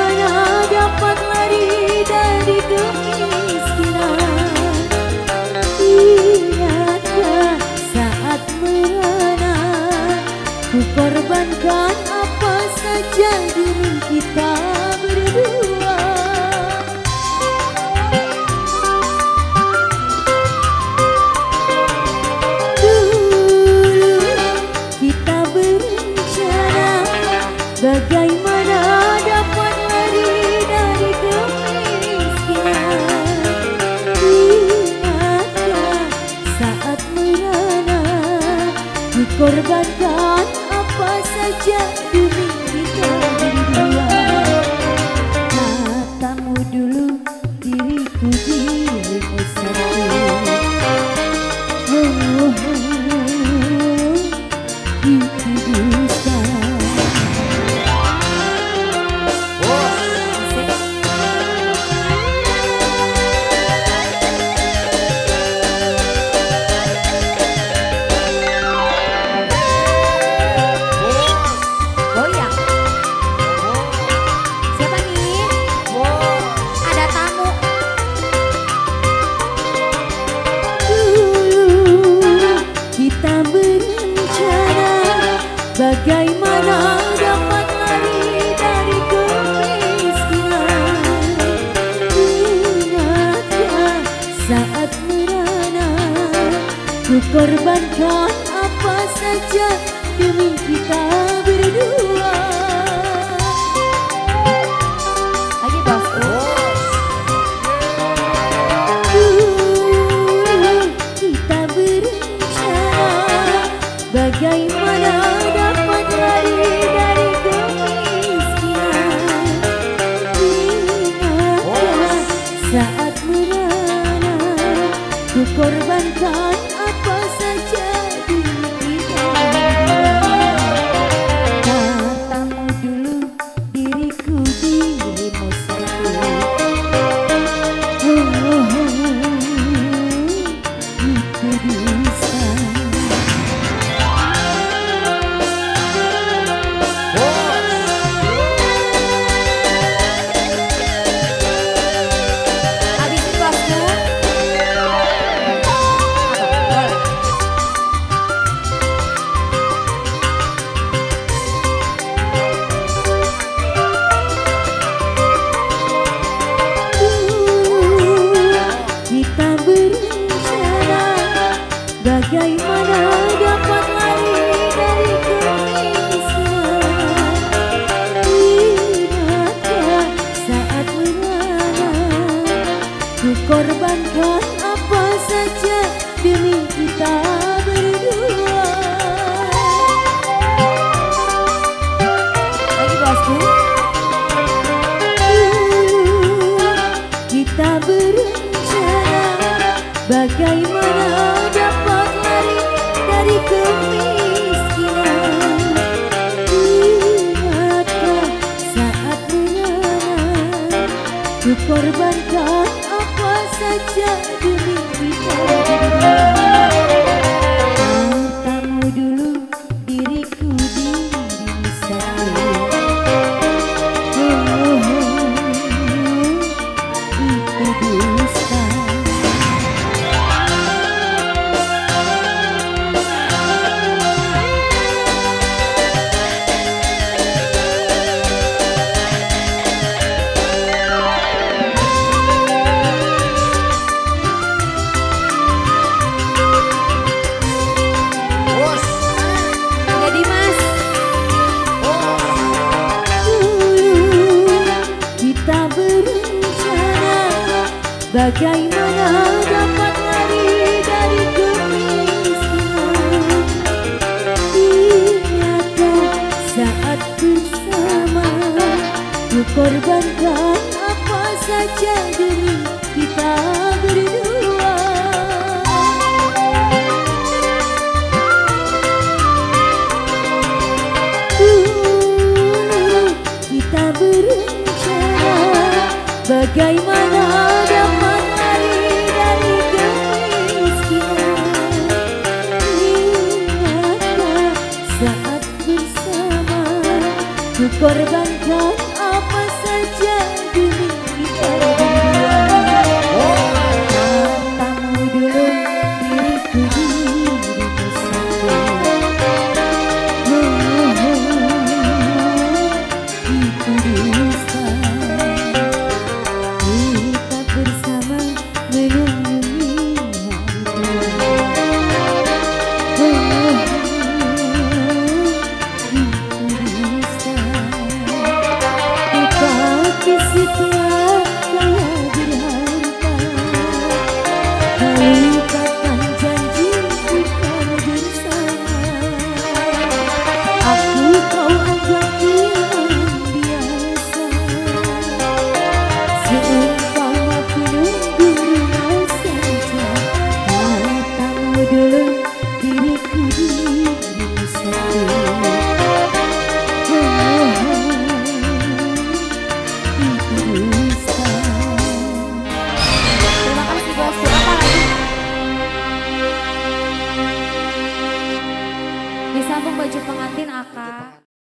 Bagaimana dapat lari dari kemiskinan? Ingatkah saat merana ku korbankan apa saja demi kita berdua? Dulu kita berencana bagaimana dapat lari dari kemiskinan. Ingatkah saat merana ku korbankan apa saja demi kita berdua? Katamu dulu diriku dirimu satu. Itu dusta. Bagaimana dapat lari dari kemiskinan? Ingatkah saat merana ku korbankan apa saja demi kita berdua? Lagi bosku. Dulu kita berencana bagaimana dapat lari dari kemiskinan. Ingatkah saat merana ku korbankan apa saja demi kita berdua? Katamu dulu diriku dirimu satu. Itu dusta. Bagaimana dapat lari dari kemiskinan? Ingatkah saat merana ku korbankan apa saja demi kita berdua? Lagi bosku. Kita berencana bagaimana dapat lari dari kemiskinan. Ingatkah saat merana ku korbankan apa saja demi kita berdua? Katamu dulu diriku dirimu satu. Itu dusta. Bagaimana dapat lari dari kemiskinan? Ingatkah saat bersama ku korbankan apa saja demi kita berdua? Dulu kita berencana bagaimana dapat lari dari kemiskinan. Ingatkah saat bersama ku korban